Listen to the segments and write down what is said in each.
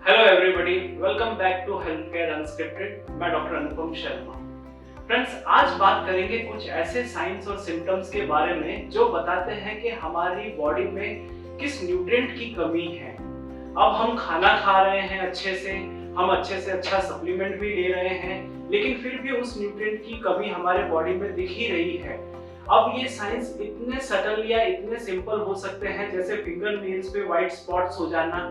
Hello everybody, welcome back to health care unscripted. मैं doctor Anupam Sharma. Friends, आज बात करेंगे कुछ ऐसे साइंस और सिम्टम्स के बारे में जो बताते हैं कि हमारी बॉडी में किस न्यूट्रिएंट की कमी है। अब हम खाना खा रहे हैं अच्छे से, हम अच्छे से अच्छा सप्लीमेंट भी ले रहे हैं, लेकिन फिर भी उस न्यूट्रिएंट की कमी हमारे बॉडी में दिख ही रही है। अब ये साइंस इतने सटल या इतने सिंपल हो सकते हैं जैसे फिंगर नेल्स पे व्हाइट स्पॉट्स हो जाना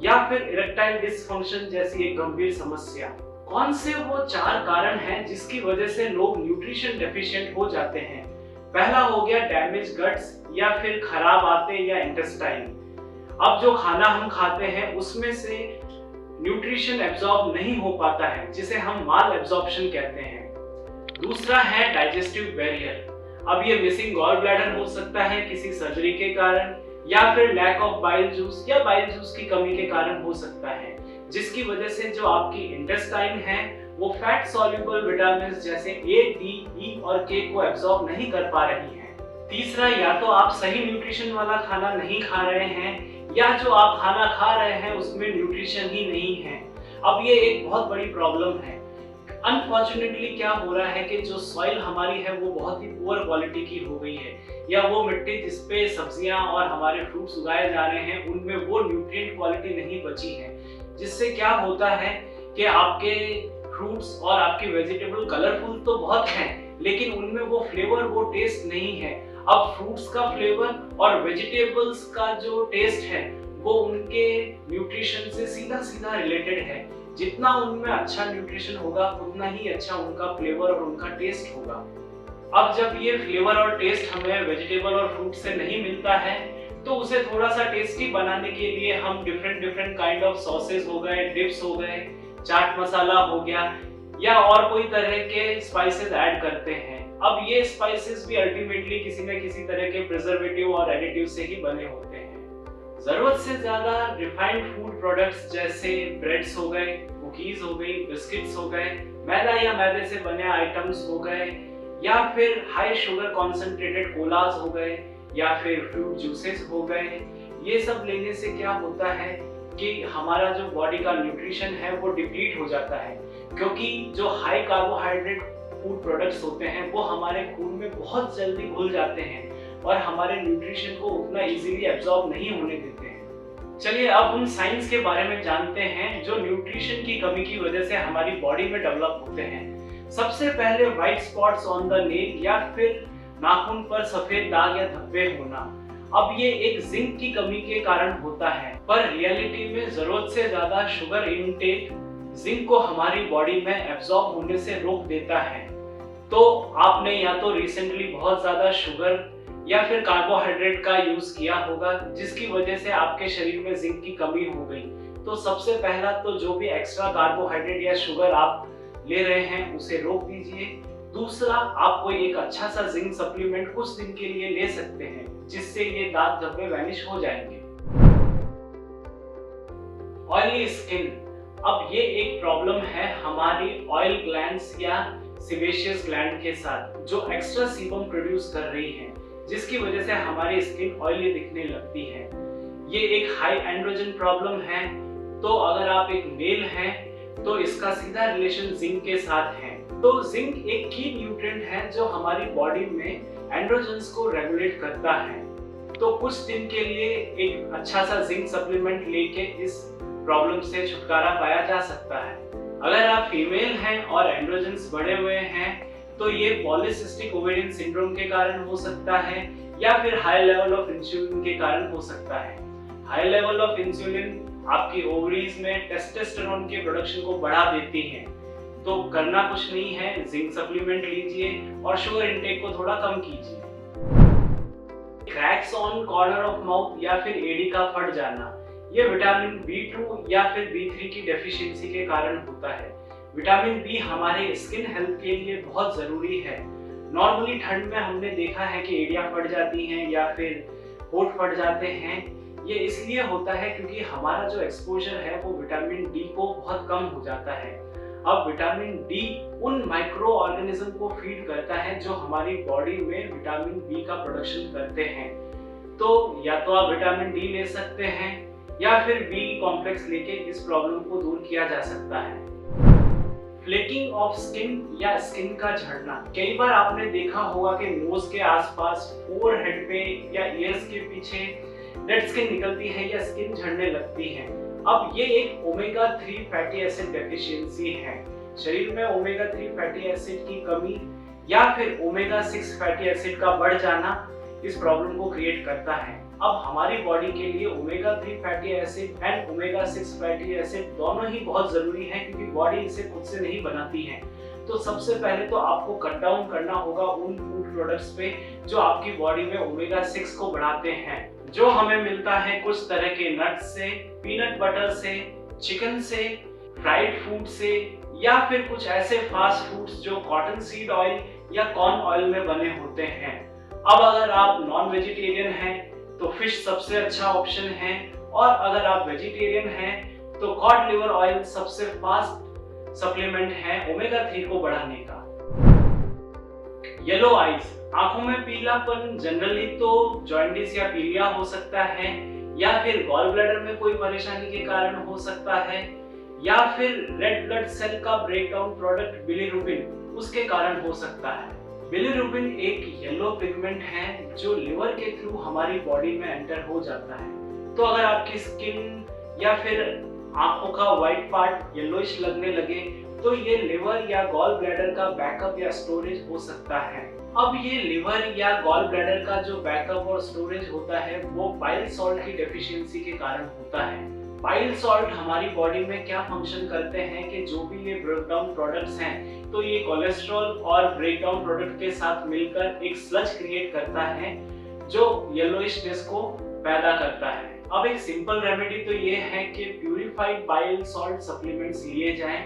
या फिर इरेक्टाइल डिसफंक्शन जैसी एक गंभीर समस्या। कौन से वो 4 कारण हैं जिसकी वजह से लोग न्यूट्रिशन डेफिशिएंट हो जाते हैं? पहला हो गया डैमेज गट्स या फिर खराब आते या इंटेस्टाइन। अब जो खाना हम खाते हैं उसमें से न्यूट्रिशन एब्जॉर्ब नहीं हो पाता है, जिसे हम माल एब्जॉर्प्शन कहते हैं। दूसरा है डाइजेस्टिव बैरियर। अब ये मिसिंग गॉल ब्लैडर हो सकता है किसी सर्जरी के कारण, या फिर लैक ऑफ बाइल जूस या बाइल जूस की कमी के कारण हो सकता है, जिसकी वजह से जो आपकी इंटेस्टाइन है वो फैट सॉल्युबल विटामिन जैसे ए, डी, ई और के को एब्जॉर्ब नहीं कर पा रही है। तीसरा, या तो आप सही न्यूट्रिशन वाला खाना नहीं खा रहे हैं या जो आप खाना खा रहे हैं उसमें न्यूट्रिशन ही नहीं है। अब ये एक बहुत बड़ी प्रॉब्लम है। अनफॉर्चुनेटली क्या हो रहा है कि जो सॉइल हमारी है वो बहुत ही पुअर क्वालिटी की हो गई है, या वो मिट्टी जिसपे सब्जियां और हमारे फ्रूट्स उगाए जा रहे हैं उनमें वो न्यूट्रिएंट क्वालिटी नहीं बची है, जिससे क्या होता है कि आपके फ्रूट्स और आपकी वेजिटेबल कलरफुल तो बहुत हैं, लेकिन उनमें वो फ्लेवर, वो टेस्ट नहीं है। अब फ्रूट्स का फ्लेवर और वेजिटेबल्स का जो टेस्ट है वो उनके न्यूट्रिशन से सीधा सीधा रिलेटेड है। जितना उनमें अच्छा न्यूट्रिशन होगा उतना ही अच्छा उनका फ्लेवर और उनका टेस्ट होगा। अब जब ये फ्लेवर और टेस्ट हमें वेजिटेबल और फ्रूट से नहीं मिलता है तो उसे थोड़ा सा टेस्टी बनाने के लिए हम डिफरेंट काइंड ऑफ सॉसेस हो गए, डिप्स हो गए, चाट मसाला हो गया या और कोई तरह के स्पाइसेस ऐड करते हैं। अब ये स्पाइसेस भी अल्टीमेटली किसी न किसी तरह के प्रिजर्वेटिव और एडिटिव से ही बने होते हैं। जरूरत से ज्यादा रिफाइंड फूड प्रोडक्ट्स जैसे ब्रेड्स हो गए, कुकीज हो गई, बिस्किट्स हो गए, मैदा या मैदे से बने आइटम्स हो गए, या फिर हाई शुगर कॉन्सेंट्रेटेड कोलास हो गए, या फिर फ्रूट जूसेस हो गए, ये सब लेने से क्या होता है कि हमारा जो बॉडी का न्यूट्रिशन है वो डिप्लीट हो जाता है, क्योंकि जो हाई कार्बोहाइड्रेट फूड प्रोडक्ट्स होते हैं वो हमारे खून में बहुत जल्दी घुल जाते हैं और हमारे न्यूट्रिशन को उतना इजीली एब्जॉर्ब नहीं होने देते हैं। चलिए अब हम साइंस के बारे में जानते हैं जो न्यूट्रिशन की कमी की वजह से हमारी बॉडी में डेवलप होते हैं। सबसे पहले white spots on the nail या फिर नाखून पर सफेद दाग या धब्बे होना। अब ये एक जिंक की कमी के कारण होता है, पर रियलिटी में जरूरत से ज्यादा शुगर इनटेक जिंक को हमारी बॉडी में एब्जॉर्ब होने से रोक देता है। तो आपने या तो रिसेंटली बहुत ज्यादा शुगर या फिर कार्बोहाइड्रेट का यूज किया होगा जिसकी वजह से आपके शरीर में जिंक की कमी हो गई। तो सबसे पहला तो जो भी एक्स्ट्रा कार्बोहाइड्रेट या शुगर आप ले रहे हैं उसे रोक दीजिए। दूसरा, आप कोई एक अच्छा सा जिंक सप्लीमेंट कुछ दिन के लिए ले सकते हैं जिससे ये दाग धब्बे वैनिश हो जाएंगे। ऑयली स्किन, अब ये एक प्रॉब्लम है हमारी ऑयल ग्लैंड्स या सेबेशियस ग्लैंड के साथ जो एक्स्ट्रा सीबम प्रोड्यूस कर रही है, जिसकी वजह से हमारी स्किन ऑयली दिखने लगती है। ये एक हाई एंड्रोजन प्रॉब्लम है, तो अगर आप एक मेल हैं तो इसका सीधा रिलेशन जिंक के साथ है। तो जिंक एक की न्यूट्रिएंट है जो हमारी बॉडी में एंड्रोजन्स को रेगुलेट करता है। तो कुछ दिन के लिए एक अच्छा सा जिंक सप्लीमेंट लेके इस प्रॉब्लम से छुटकारा पाया जा सकता है। अगर आप फीमेल हैं और एंड्रोजन्स बढ़े हुए हैं तो ये पॉलीसिस्टिक ओवेरियन सिंड्रोम के कारण हो सकता है या फिर हाई लेवल ऑफ इंसुलिन के कारण हो सकता है। हाई लेवल ऑफ इंसुलिन आपकी ओवरीज में टेस्टोस्टेरोन के प्रोडक्शन को बढ़ा देती है। तो करना कुछ नहीं है, जिंक सप्लीमेंट लीजिए और शुगर इनटेक को थोड़ा कम कीजिए। Cracks on corner of mouth या फिर एडी का फट जाना, ये विटामिन B2 या फिर B3 की डेफिशिएंसी के कारण होता है। विटामिन बी हमारे स्किन हेल्थ के लिए बहुत जरूरी है। नॉर्मली ठंड में हमने देखा है कि एड़ियां फट जाती हैं या फिर होंठ फट जाते हैं। ये इसलिए होता है क्योंकि हमारा जो एक्सपोजर है वो विटामिन डी को बहुत कम हो जाता है। अब विटामिन डी उन माइक्रो ऑर्गेनिज्म को फीड करता है जो हमारी बॉडी में विटामिन बी का प्रोडक्शन करते हैं। तो या तो आप विटामिन डी ले सकते हैं या फिर बी कॉम्प्लेक्स लेके इस प्रॉब्लम को दूर किया जा सकता है। फ्लेकिंग ऑफ स्किन या स्किन का झड़ना, कई बार आपने देखा होगा कि नोज के आसपास, फोरहेड पे या ईयर्स के पीछे डेड स्किन निकलती है या स्किन झड़ने लगती है। अब ये एक ओमेगा 3 फैटी एसिड डेफिशिएंसी है। शरीर में ओमेगा 3 फैटी एसिड की कमी या फिर ओमेगा 6 फैटी एसिड का बढ़ जाना इस प्रॉब्लम को क्रिएट करता है। अब हमारी बॉडी के लिए omega 3 fatty acid and omega 6 fatty acid दोनों ही बहुत जरूरी हैं, क्योंकि बॉडी इसे खुद से नहीं बनाती है। तो सबसे पहले तो आपको कट डाउन करना होगा उन फूड प्रोडक्ट्स पे जो आपकी बॉडी में ओमेगा 6 को बढ़ाते हैं, जो हमें मिलता है कुछ तरह के नट्स से, पीनट बटर से, चिकन से, फ्राइड फूड से, या फिर कुछ ऐसे फास्ट फूड्स जो कॉटन सीड ऑयल या कॉर्न ऑयल में बने होते हैं। अब अगर आप नॉन वेजिटेरियन हैं तो फिश सबसे अच्छा ऑप्शन है, और अगर आप वेजिटेरियन हैं तो कॉड लिवर ऑयल सबसे फास्ट सप्लीमेंट है ओमेगा 3 को बढ़ाने का। येलो आईज, आंखों में पीलापन जनरली तो जॉन्डिस या पीलिया हो सकता है, या फिर गॉल ब्लैडर में कोई परेशानी के कारण हो सकता है, या फिर रेड ब्लड सेल का ब्रेकडाउन प्रोडक्ट बिलीरुबिन उसके कारण हो सकता है। बिलीरुबिन एक येलो पिगमेंट है जो लिवर के थ्रू हमारी बॉडी में एंटर हो जाता है। तो अगर आपकी स्किन या फिर आंखों का व्हाइट पार्ट येलोइश लगने लगे तो ये लिवर या गॉल ब्लैडर का बैकअप या स्टोरेज हो सकता है। अब ये लिवर या गॉल ब्लैडर का जो बैकअप और स्टोरेज होता है वो बाइल सॉल्ट की डेफिशिएंसी के कारण होता है। बाइल सॉल्ट हमारी बॉडी में क्या फंक्शन करते हैं कि जो भी ये ब्रेकडाउन प्रोडक्ट्स हैं तो ये कोलेस्ट्रॉल और ब्रेकडाउन प्रोडक्ट के साथ मिलकर एक स्लज क्रिएट करता है जो येलोइशनेस को पैदा करता है। अब एक सिंपल रेमेडी तो ये है कि प्यूरिफाइड बाइल सॉल्ट सप्लीमेंट्स लिए जाएं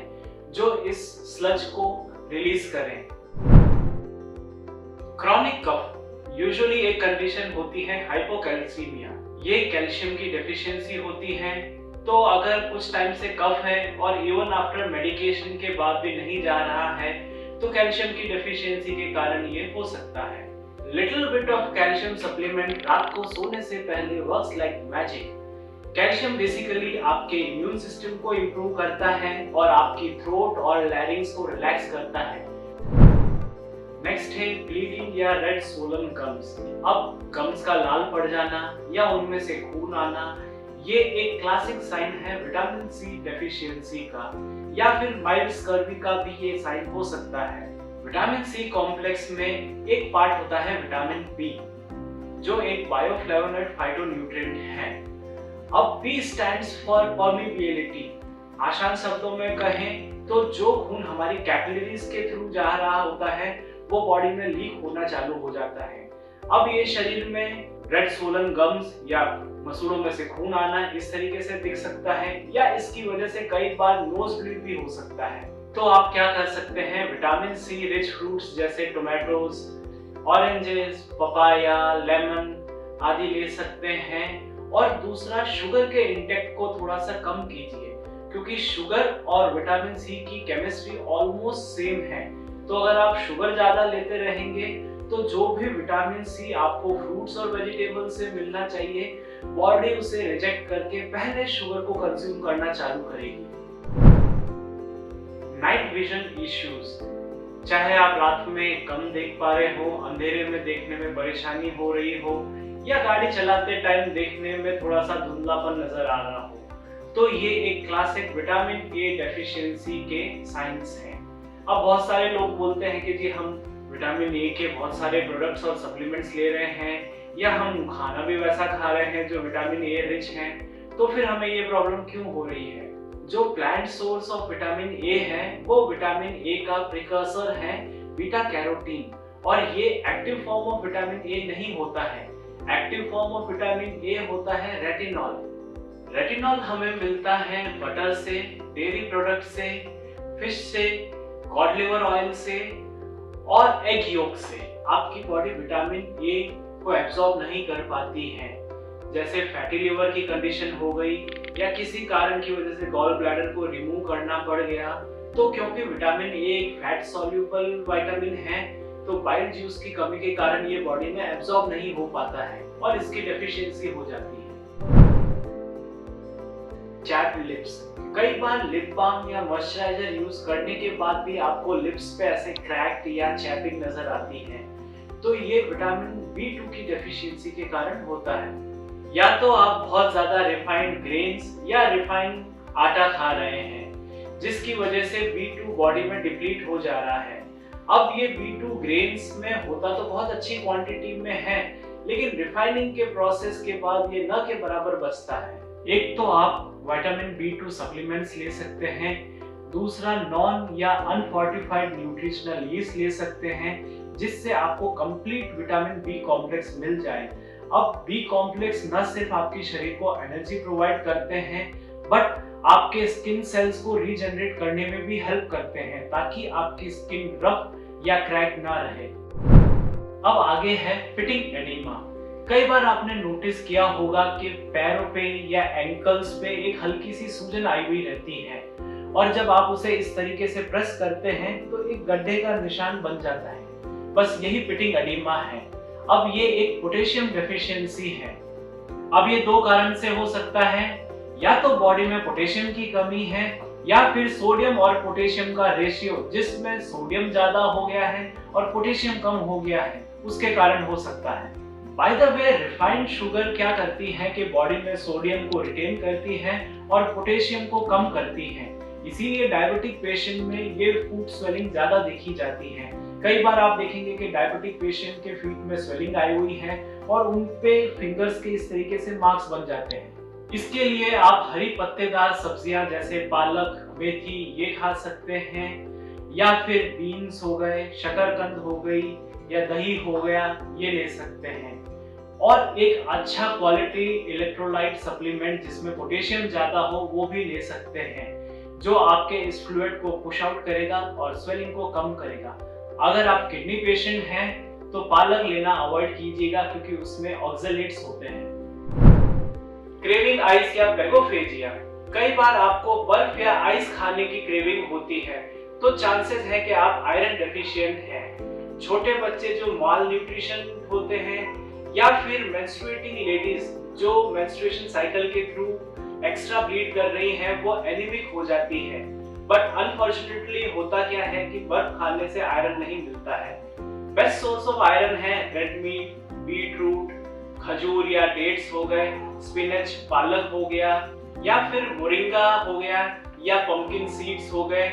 जो इस स्लज को रिलीज करें। क्रॉनिक कफ यूजुअली एक कंडीशन होती है हाइपोकैल्सीमिया। ये कैल्शियम की डेफिशिएंसी होती है, तो अगर कुछ टाइम से कफ है और इवन आफ्टर मेडिकेशन के बाद भी नहीं जा रहा है तो कैल्शियम की डेफिशिएंसी के कारण ये हो सकता है। Little bit of calcium supplement रात को सोने से पहले works like magic. Calcium basically आपके इम्यून सिस्टम को इंप्रूव करता है और आपकी थ्रोट और लैरिंग्स को रिलैक्स करता है। नेक्स्ट है ब्लीडिंग या रेड स्वोलन गम्स। अब गम्स का लाल पड़ जाना या उनमें से खून आना, ये एक क्लासिक साइन है विटामिन सी डेफिशिएंसी का, या फिर माइल्ड स्कर्वी का भी ये साइन हो सकता है। विटामिन सी कॉम्प्लेक्स में एक पार्ट होता है विटामिन बी जो एक बायोफ्लेवोनॉइड फाइटोन्यूट्रिएंट है। अब बी स्टैंड्स फॉर परमिबिलिटी। आसान शब्दों में कहें तो जो खून हमारी कैपिलरीज के थ्रू जा रहा होता है वो बॉडी में लीक होना चालू हो जाता है। अब ये शरीर में रेड स्वोलन गम्स या मसूड़ों में से खून आना इस तरीके से दिख सकता है, या इसकी वजह से कई बार नोज ब्लीड भी हो सकता है। तो आप क्या कर सकते हैं, विटामिन सी रिच फ्रूट्स जैसे टोमेटोज, ऑरेंजेस, पपाया, लेमन आदि ले सकते हैं। और दूसरा, शुगर के इंटेक को थोड़ा सा कम कीजिए, क्योंकि शुगर और विटामिन सी की केमिस्ट्री ऑलमोस्ट सेम है। तो अगर आप शुगर ज्यादा लेते रहेंगे तो जो भी विटामिन सी आपको फ्रूट्स और वेजिटेबल से मिलना चाहिए बॉडी उसे रिजेक्ट करके पहले शुगर को कंज्यूम करना चालू करेगी। नाइट विजन इश्यूज, चाहे आप रात में कम देख पा रहे हो, अंधेरे में देखने में परेशानी हो रही हो, या गाड़ी चलाते टाइम देखने में थोड़ा सा धुंधलापन नजर आ रहा हो, तो ये एक क्लासिक विटामिन ए डेफिशिएंसी के साइंस हैं। अब बहुत सारे लोग बोलते हैं कि जी हम विटामिन ए के बहुत सारे प्रोडक्ट्स और सप्लीमेंट्स ले रहे हैं, या हम खाना भी वैसा खा रहे हैं जो विटामिन ए रिच है, तो फिर हमें ये प्रॉब्लम क्यों हो रही है। जो plant source of vitamin A है वो विटामिन ए का प्रिकर्सर है बीटा कैरोटीन, और ये active form of vitamin A नहीं होता है। Active form of vitamin A होता है रेटिनॉल। रेटिनॉल हमें मिलता है बटर से, डेयरी प्रोडक्ट से, फिश से, कॉड लिवर ऑयल से और एग योक से। आपकी बॉडी विटामिन ए को एब्सॉर्ब नहीं कर पाती है, जैसे फैटी लिवर की कंडीशन हो गई या किसी कारण की वजह से गॉल ब्लैडर को रिमूव करना पड़ गया, तो क्योंकि विटामिन ए एक फैट सॉल्यूबल विटामिन है तो बाइल जूस की कमी के कारण ये बॉडी में एब्सॉर्ब नहीं हो पाता है और इसकी डेफिशिएंसी हो जाती है। Chapped lips. कई बार लिप बाम या मॉइस्चराइजर यूज करने के बाद भी आपको लिप्स पे ऐसे क्रैक्ड या चैपिंग नजर आती है, तो ये विटामिन B2 की डेफिशिएंसी के कारण होता है। या तो आप बहुत ज्यादा रिफाइंड ग्रेन्स या रिफाइंड आटा खा रहे हैं, जिसकी वजह से B2 बॉडी में डिप्लीट हो जा रहा है। अब ये B2 ग्रेन्स में होता तो बहुत अच्छी क्वांटिटी में है, लेकिन रिफाइनिंग के प्रोसेस के बाद ये न के बराबर बचता है। एक तो आप विटामिन B2 सप्लीमेंट्स ले सकते हैं, दूसरा नॉन या अनफोर्टिफाइड न्यूट्रिशनल यीस्ट ले सकते हैं, जिससे आपको कंप्लीट विटामिन बी कॉम्प्लेक्स मिल जाए। अब बी कॉम्प्लेक्स न सिर्फ आपके शरीर को एनर्जी प्रोवाइड करते हैं, बट आपके स्किन सेल्स को रीजनरेट करने में भी हेल्प करते हैं, ताकि आपकी स्किन रफ या क्रैक ना रहे। अब आगे है फिटिंग एडिमा। कई बार आपने नोटिस किया होगा कि पैरों पे या एंकल्स पे एक हल्की सी सूजन आई हुई रहती है, और जब आप उसे इस तरीके से प्रेस करते हैं तो एक गड्ढे का निशान बन जाता है। बस यही फिटिंग एडिमा है। अब ये एक पोटेशियम डेफिशिएंसी है। अब ये दो कारण से हो सकता है, या तो बॉडी में पोटेशियम की कमी है, या फिर सोडियम और पोटेशियम का रेशियो जिसमें सोडियम ज्यादा हो गया है और पोटेशियम कम हो गया है, उसके कारण हो सकता है। By the way, refined sugar क्या करती है कि बॉडी में सोडियम को रिटेन करती है और पोटेशियम को कम करती है। इसीलिए डायबिटिक पेशेंट में ये फुट स्वेलिंग ज्यादा देखी जाती है। कई बार आप देखेंगे कि डायबिटिक पेशेंट के फीट में स्वेलिंग आई हुई है और उन पे फिंगर्स के इस तरीके से मार्क्स बन जाते हैं। इसके लिए आप हरी पत्तेदार सब्जियां जैसे पालक, मेथी ये खा सकते हैं, या फिर बीन्स हो गए, शकरकंद हो गई या दही हो गया, ये ले सकते हैं। और एक अच्छा क्वालिटी इलेक्ट्रोलाइट सप्लीमेंट जिसमें पोटेशियम ज्यादा हो वो भी ले सकते हैं, जो आपके इस फ्लूइड को पुश आउट करेगा और स्वेलिंग को कम करेगा। अगर आप किडनी पेशेंट हैं तो पालक लेना अवॉइड कीजिएगा, क्योंकि उसमें ऑक्सलेट्स होते हैं। क्रेविंग आइस या पैगोफेजिया। कई बार आपको बर्फ या आइस खाने की क्रेविंग होती है, तो चांसेस है कि आप आयरन डेफिशिएंट हैं। छोटे बच्चे जो माल न्यूट्रिशन होते हैं, या फिर मेंस्ट्रुएटिंग लेडीज जो मेंस्ट्रुएशन साइकिल के थ्रू एक्स्ट्रा ब्लीड कर रही हैं, वो एनीमिक हो जाती है। बट अनफॉर्चुनेटली होता क्या है कि बर्फ खाने से आयरन नहीं मिलता है। बेस्ट सोर्स ऑफ आयरन है रेड मीट, बीटरूट, खजूर या डेट्स हो गए, स्पिनच पालक हो गया, या फिर मोरिंगा हो गया, या पंपकिन सीड्स हो गए,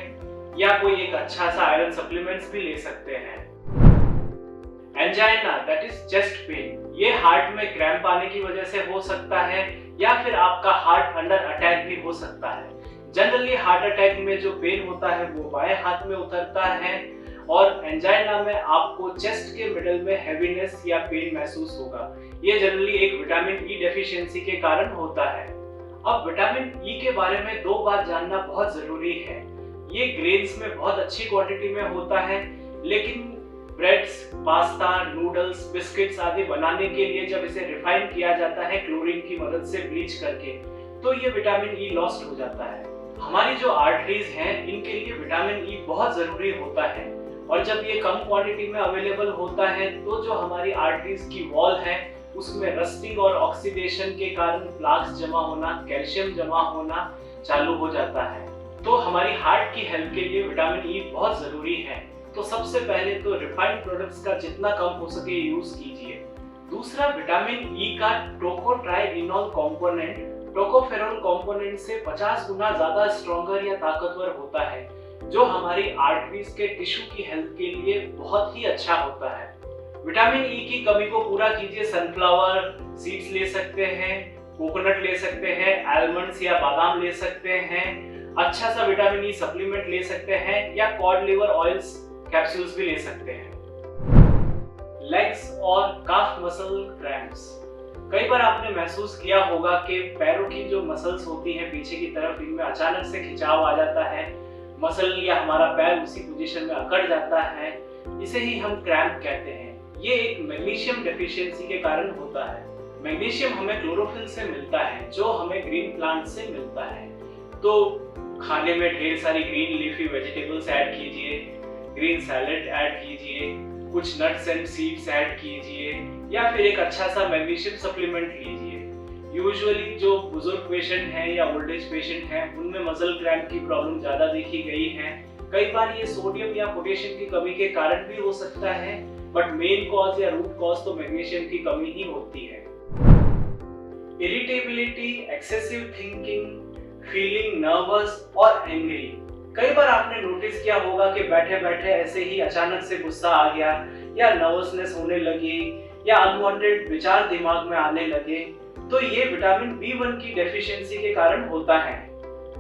या कोई एक अच्छा सा आयरन सप्लीमेंट्स भी ले सकते हैं। Angina that is chest pain, ये हार्ट में क्रैम्प आने की वजह से हो सकता है, या फिर आपका हार्ट अंडर अटैक भी हो सकता है। जनरली हार्ट अटैक में जो पेन होता है वो बाएं हाथ में उतरता है, और एंजाइना में आपको चेस्ट के मिडल में हैवीनेस या पेन महसूस होगा। ये जनरली एक विटामिन ई डेफिशिएंसी के कारण होता है। अब विटामिन ई के बारे में दो बात जानना बहुत जरूरी है। ये ग्रेन्स में बहुत अच्छी क्वांटिटी में होता है, लेकिन ब्रेड्स, पास्ता, नूडल्स, बिस्किट्स आदि बनाने के लिए जब इसे रिफाइन किया जाता है क्लोरीन की मदद से ब्लीच करके, तो ये विटामिन ई लॉस्ट हो जाता है। हमारी जो आर्टरीज हैं, इनके लिए विटामिन ई बहुत जरूरी होता है, और जब ये कम क्वांटिटी में अवेलेबल होता है तो जो हमारी आर्टरीज की वॉल है उसमें रस्टिंग और ऑक्सीडेशन के कारण प्लाक्स जमा होना, कैल्शियम जमा होना चालू हो जाता है। तो हमारी हार्ट की हेल्थ के लिए विटामिन ई बहुत जरूरी है। तो सबसे पहले तो रिफाइंड प्रोडक्ट्स का जितना कम हो सके यूज कीजिए। दूसरा, विटामिन ई का टोकोट्राइइनॉल कंपोनेंट टोकोफेरॉल कंपोनेंट से 50 गुना ज्यादा स्ट्रॉन्गर या ताकतवर होता है, जो हमारी आर्टरीज के टिश्यू की हेल्थ के लिए बहुत ही अच्छा होता है। विटामिन ई की कमी को पूरा कीजिए। सनफ्लावर सीड्स ले सकते हैं, कोकोनट ले सकते हैं, आलमंड्स या बादाम ले सकते हैं, अच्छा सा विटामिन ई सप्लीमेंट ले सकते हैं, या कॉड लिवर ऑयल्स कैप्सूल्स भी ले सकते हैं। लेग्स और काफ मसल क्रैम्प्स। कई बार आपने महसूस किया होगा कि पैरों की जो मसल्स होती हैं पीछे की तरफ, इनमें अचानक से खिंचाव आ जाता है, मसल या हमारा पैर उसी पोजीशन में अकड़ जाता है। इसे ही हम क्रैम्प कहते हैं। ये एक मैग्नीशियम डेफिशिएंसी के कारण होता है। मैग्नीशियम हमें क्लोरोफिल से मिलता है, जो हमें ग्रीन प्लांट से मिलता है। तो खाने में ढेर सारी ग्रीन लीफी वेजिटेबल्स ऐड कीजिए, ग्रीन सैलेड ऐड कीजिए, कुछ नट्स एंड सीड्स ऐड कीजिए, या फिर एक अच्छा सा मैग्नीशियम सप्लीमेंट लीजिए। यूजुअली जो बुजुर्ग पेशेंट हैं या ओल्ड एज पेशेंट हैं उनमें मसल क्रैम्प की प्रॉब्लम ज़्यादा देखी गई है। कई बार ये सोडियम या पोटेशियम की कमी के कारण भी हो सकता है, बट मेन कॉज या रूट कॉज तो मैग्नीशियम की कमी ही होती है। Irritability, excessive thinking, feeling nervous और एंग्री। कई बार आपने नोटिस किया होगा कि बैठे बैठे ऐसे ही अचानक से गुस्सा आ गया या नर्वसनेस होने लगी या अनवांटेड विचार दिमाग में आने लगे, तो ये विटामिन B1 की डेफिशिएंसी के कारण होता है।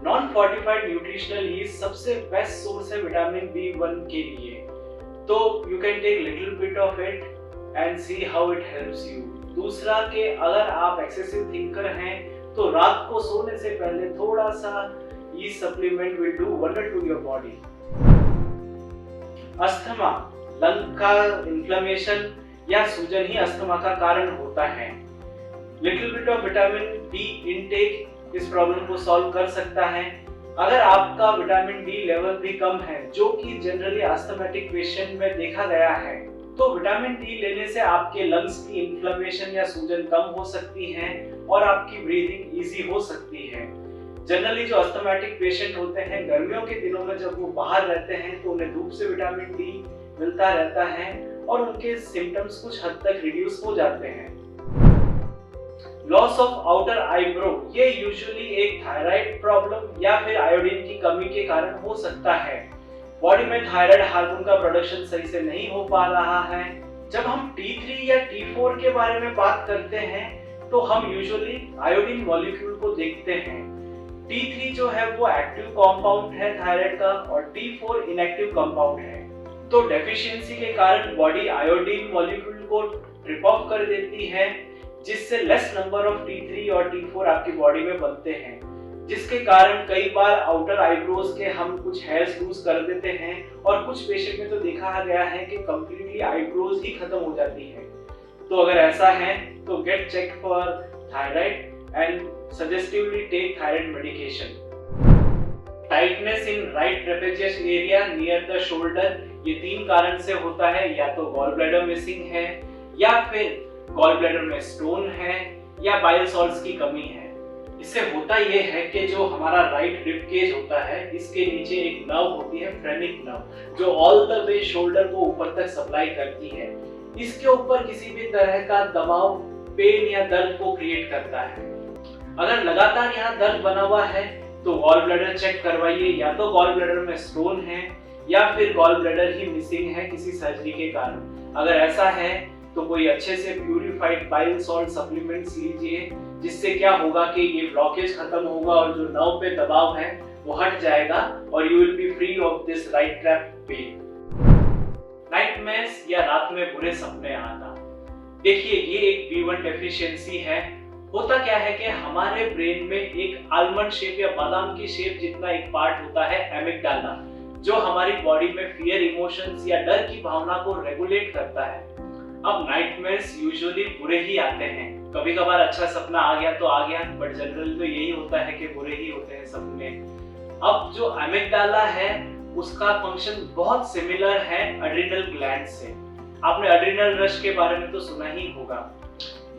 नॉन फोर्टिफाइड न्यूट्रिशनल यीस्ट सबसे बेस्ट सोर्स है विटामिन B1 के लिए, तो you can take little bit of it and see how it helps you. दूसरा कि अगर आप एक्सेसिव थिंकर हैं तो रात को सोने से पहले थोड़ा सा yeast supplement will do wonder to your body. Asthma, lung का इन्फ्लेमेशन या सूजन ही अस्थमा का कारण होता है। Little bit of vitamin D intake इस प्रॉब्लम को सॉल्व कर सकता है। अगर आपका विटामिन डी लेवल भी कम है, जो कि जनरली अस्थमेटिक पेशेंट में देखा गया है, तो विटामिन डी लेने से आपके लंग्स की इन्फ्लेमेशन या सूजन कम हो सकती है और आपकी ब्रीदिंग इजी हो सकती है। जनरली जो अस्थमेटिक पेशेंट होते हैं, गर्मियों के दिनों में जब वो बाहर रहते हैं तो उन्हें धूप से विटामिन डी मिलता रहता है और उनके सिम्टम्स कुछ हद तक रिड्यूस हो जाते हैं। लॉस ऑफ आउटर आईब्रो, ये यूजुअली एक थायराइड प्रॉब्लम या फिर आयोडीन की कमी के कारण हो सकता है। बॉडी में थायराइड हार्मोन का प्रोडक्शन सही से नहीं हो पा रहा है। जब हम T3 या T4 के बारे में बात करते हैं तो हम यूजुअली आयोडीन मॉलिक्यूल को देखते हैं। T3 जो है वो एक्टिव कंपाउंड है थायराइड का और T4 इनएक्टिव कंपाउंड है। तो डेफिशिएंसी के कारण बॉडी आयोडीन मॉलिक्यूल को ट्रिप ऑफ कर देती है, जिससे लेस नंबर ऑफ T3 और T4 आपकी बॉडी में बनते हैं, जिसके कारण कई बार आउटर आईब्रोज के हम कुछ हेयर्स लूज कर देते हैं और कुछ पेशेंट में तो देखा गया है कि कंप्लीटली आईब्रोज ही खत्म हो जाती है। तो अगर ऐसा है तो get check for thyroid and suggestively take thyroid medication. Tightness in right trapezius area near the shoulder, ये 3 कारण से होता है। या तो गॉल ब्लैडर मिसिंग है, या फिर गॉल ब्लैडर में स्टोन है, या बाइल सॉल्ट्स की कमी है। इससे होता यह है कि जो हमारा राइट रिब केज होता है, इसके नीचे एक नर्व होती है, फ्रेनिक नर्व, जो ऑल द वे शोल्डर को ऊपर तक सप्लाई करती है। इसके ऊपर किसी भी तरह का दबाव पेन या दर्द को क्रिएट करता है। अगर लगातार यहाँ दर्द बना हुआ है तो गॉल ब्लैडर चेक करवाइए, या तो गॉल ब्लैडर में स्टोन है या फिर गॉल ब्लैडर ही मिसिंग है किसी सर्जरी के कारण। अगर ऐसा है तो कोई अच्छे से प्यूरिफाइड बाइल सॉल्ट सप्लीमेंट्स लीजिए, जिससे क्या होगा कि ये ब्लॉकेज खत्म होगा और जो नर्व पे दबाव है वो हट जाएगा और you will be free of this right trap pain. Nightmares या रात में बुरे सपने आना, देखिए ये एक B1 डेफिशिएंसी है। होता क्या है कि हमारे ब्रेन में एक आलमंड शेप या बादाम की शेप जितना एक पार्ट होता है एमिगडाला, जो हमारी बॉडी में फियर इमोशंस या डर की भावना को रेगुलेट करता है। अब नाइटमेयर्स यूजुअली बुरे ही आते हैं, कभी कभार अच्छा सपना आ गया तो आ गया, बट जनरली तो यही होता है कि बुरे ही होते हैं सपने। अब जो एमिगडाला है उसका फंक्शन बहुत सिमिलर है एड्रिनल ग्लैंड से। आपने एड्रिनल रश के बारे में तो सुना ही होगा।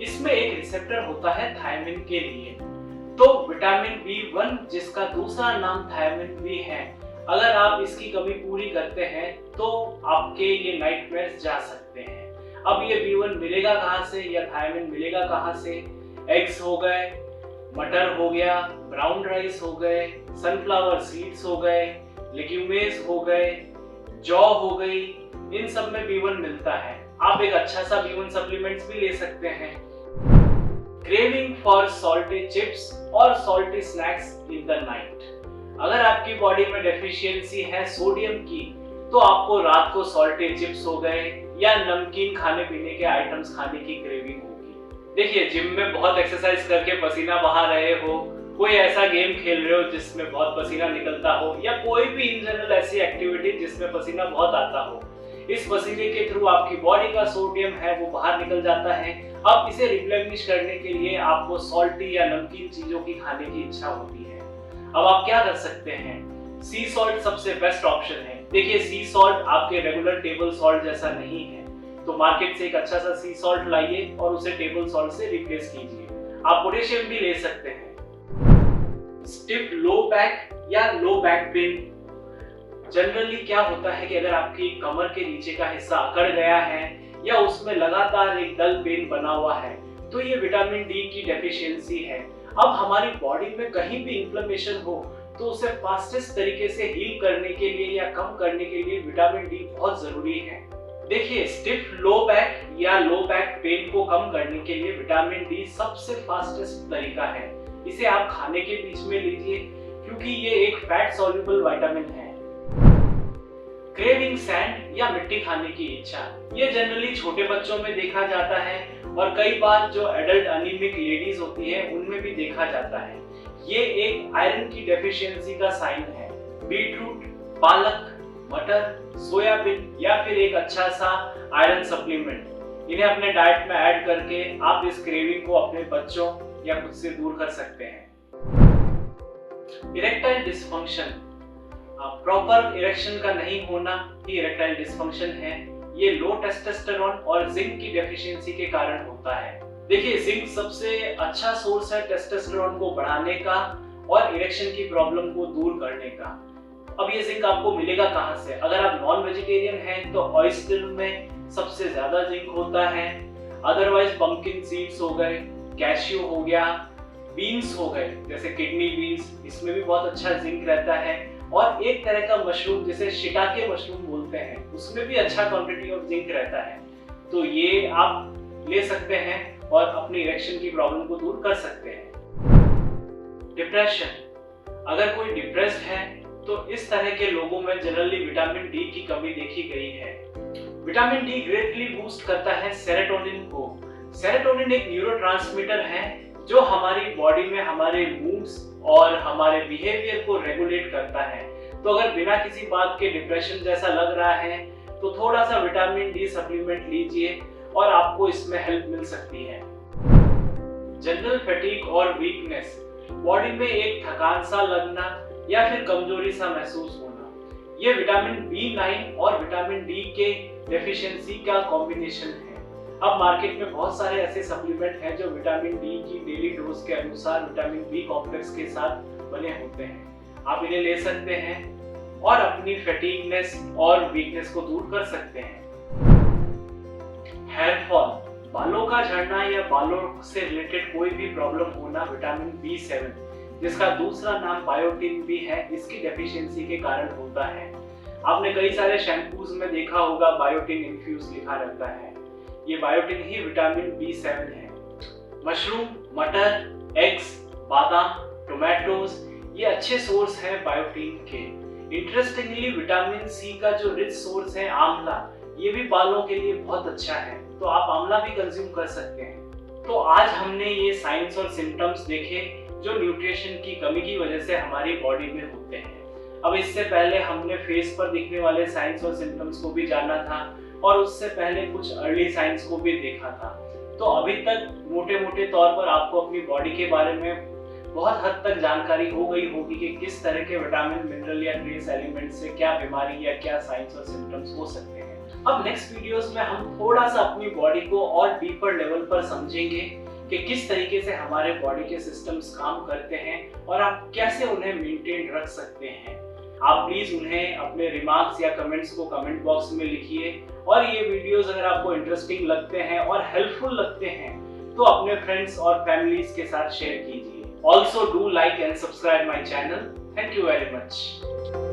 इसमें एक रिसेप्टर होता है थायमिन के लिए। तो विटामिन B1 जिसका दूसरा नाम थायमिन भी है, अगर आप इसकी कमी पूरी करते हैं तो आपके ये नाइटमेयर्स जा सकते हैं। अब ये B1 मिलेगा कहाँ से या थायमिन मिलेगा कहाँ से? एग्स हो गए, मटर हो गया, ब्राउन राइस हो गए, सनफ्लावर सीड्स हो गए, लेग्यूमेस हो गए, जौ हो गई, इन सब में B1 मिलता है। आप एक अच्छा सा B1 सप्लीमेंट्स भी ले सकते हैं। क्रेविंग फॉर सॉल्टी चिप्स और salty snacks in the night, अगर आपकी बॉडी में डेफिशिएंसी है सोडियम की तो आपको रात को सॉल्टी चिप्स हो गए या नमकीन खाने पीने के आइटम्स खाने की क्रेविंग होगी। देखिए जिम में बहुत एक्सरसाइज करके पसीना बहा रहे हो, कोई ऐसा गेम खेल रहे हो जिसमें बहुत पसीना निकलता हो, या कोई भी इन जनरल ऐसी एक्टिविटी जिसमें पसीना बहुत आता हो, इस पसीने के थ्रू आपकी बॉडी का सोडियम है वो बाहर निकल जाता है। अब इसे रिप्लेनिश करने के लिए आपको सॉल्टी या नमकीन चीजों की खाने की इच्छा होती है। अब आप क्या कर सकते हैं? सी सॉल्ट सबसे बेस्ट ऑप्शन है। देखिए सी सॉल्ट आपके रेगुलर टेबल सॉल्ट जैसा नहीं है, तो मार्केट से एक अच्छा सा सी सॉल्ट लाइए और उसे टेबल सॉल्ट से रिप्लेस कीजिए। आप पोटेशियम भी ले सकते हैं। स्टिफ लो बैक या लो बैक पेन, जनरली क्या होता है कि अगर आपकी कमर के नीचे का हिस्सा अकड़ गया है या उसमें लगातार एक डल पेन बना हुआ है, तो ये विटामिन डी की डेफिशिएंसी है। अब हमारी बॉडी में कहीं भी इन्फ्लेमेशन हो तो उसे फास्टेस्ट तरीके से हील करने के लिए या कम करने के लिए विटामिन डी बहुत जरूरी है। देखिए, स्टिफ लो बैक या लो बैक पेन को कम करने के लिए विटामिन डी सबसे फास्टेस्ट तरीका है। इसे आप खाने के बीच में लीजिए क्योंकि ये एक फैट सॉल्युबल विटामिन है। क्रेविंग सैंड या मिट्टी खाने की इच्छा, ये जनरली छोटे बच्चों में देखा जाता है और कई बार जो एडल्ट अनीमिक लेडीज होती है उनमें भी देखा जाता है। ये एक आयरन की डेफिशिएंसी का साइन है। बीटरूट, पालक, मटर, सोयाबीन या फिर एक अच्छा सा आयरन सप्लीमेंट, इन्हें अपने डाइट में ऐड करके आप इस क्रेविंग को अपने बच्चों या खुद से दूर कर सकते हैं। इरेक्टाइल डिसफंक्शन, प्रॉपर इरेक्शन का नहीं होना ही इरेक्टाइल डिसफंक्शन है। ये लो टेस्टोस्टेरोन और जिंक की डेफिशिएंसी के कारण होता है। देखिए, जिंक सबसे अच्छा सोर्स है टेस्टोस्टेरोन को बढ़ाने का और इरेक्शन की प्रॉब्लम को दूर करने का। अब ये जिंक आपको मिलेगा कहां से? अगर आप नॉन वेजिटेरियन हैं तो ऑयस्टर में सबसे ज्यादा जिंक होता है। अदरवाइज पंपकिन सीड्स हो गए, कैश्यू हो गया, बीन्स हो गए जैसे किडनी बीन्स, इसमें भी बहुत अच्छा जिंक रहता है। और एक तरह का मशरूम जिसे शिटाके मशरूम बोलते हैं, उसमें भी अच्छा क्वांटिटी ऑफ जिंक रहता है। तो ये आप ले सकते हैं और अपनी इरेक्शन की प्रॉब्लम को दूर कर सकते हैं। डिप्रेशन, अगर कोई डिप्रेस्ड है तो इस तरह के लोगों में जनरली विटामिन डी की कमी देखी गई है। विटामिन डी ग्रेटली बूस्ट करता है सेरोटोनिन को। सेरोटोनिन एक न्यूरोट्रांसमीटर है जो हमारी बॉडी में हमारे मूड्स और हमारे बिहेवियर को रेगुलेट करता है। तो अगर बिना किसी बात के डिप्रेशन जैसा लग रहा है तो थोड़ा सा विटामिन डी सप्लीमेंट लीजिए और आपको इसमें हेल्प मिल सकती है। जनरल फैटीग और वीकनेस, बॉडी में एक थकान सा लगना या फिर कमजोरी सा महसूस होना, ये विटामिन बी9 और विटामिन डी के डेफिशिएंसी का कॉम्बिनेशन है। अब मार्केट में बहुत सारे ऐसे सप्लीमेंट हैं जो विटामिन डी की डेली डोज के अनुसार विटामिन बी कॉम्प्लेक्स के साथ बने होते हैं। आप इन्हें ले सकते हैं और अपनी फैटीगनेस और वीकनेस को दूर कर सकते हैं। हेयर फॉल, बालों का झड़ना या बालों से रिलेटेड कोई भी प्रॉब्लम होना, विटामिन बी7 जिसका दूसरा नाम बायोटिन भी है, इसकी डेफिशिएंसी के कारण होता है। आपने कई सारे शैम्पूज में देखा होगा बायोटिन इन्फ्यूज लिखा रहता है। ये बायोटिन ही विटामिन बी7 है। मशरूम, मटर, एग्स, बादाम, टोमेटोज, ये अच्छे सोर्स हैं बायोटिन के। इंटरेस्टिंगली विटामिन सी का जो रिच सोर्स है आंवला, ये भी बालों के लिए बहुत अच्छा है, तो आप आंवला भी कंज्यूम कर सकते हैं। तो आज हमने ये साइंस और सिम्टम्स देखे जो न्यूट्रिशन की कमी की वजह से हमारी बॉडी में होते हैं। अब इससे पहले हमने फेस पर दिखने वाले साइंस और सिम्टम्स को भी जाना था और उससे पहले कुछ अर्ली साइंस को भी देखा था। तो अभी तक मोटे-मोटे तौर पर आपको अपनी बॉडी के बारे में बहुत हद तक जानकारी हो गई होगी कि किस तरह के विटामिन, मिनरल या ट्रेस एलिमेंट से क्या बीमारी या क्या साइंस और सिम्टम्स हो सकते हैं। अब नेक्स्ट वीडियोस में हम थोड़ा सा अपनी बॉडी को और डीपर लेवल पर समझेंगे कि किस तरीके से हमारे बॉडी के सिस्टम्स काम करते हैं और आप कैसे उन्हें मेंटेन रख सकते हैं। आप प्लीज उन्हें अपने रिमार्क्स या कमेंट्स को कमेंट बॉक्स में लिखिए और ये वीडियोस अगर आपको इंटरेस्टिंग लगते हैं और हेल्पफुल लगते हैं तो अपने फ्रेंड्स और फैमिलीज के साथ शेयर कीजिए। Also do like and subscribe my channel. Thank you very much.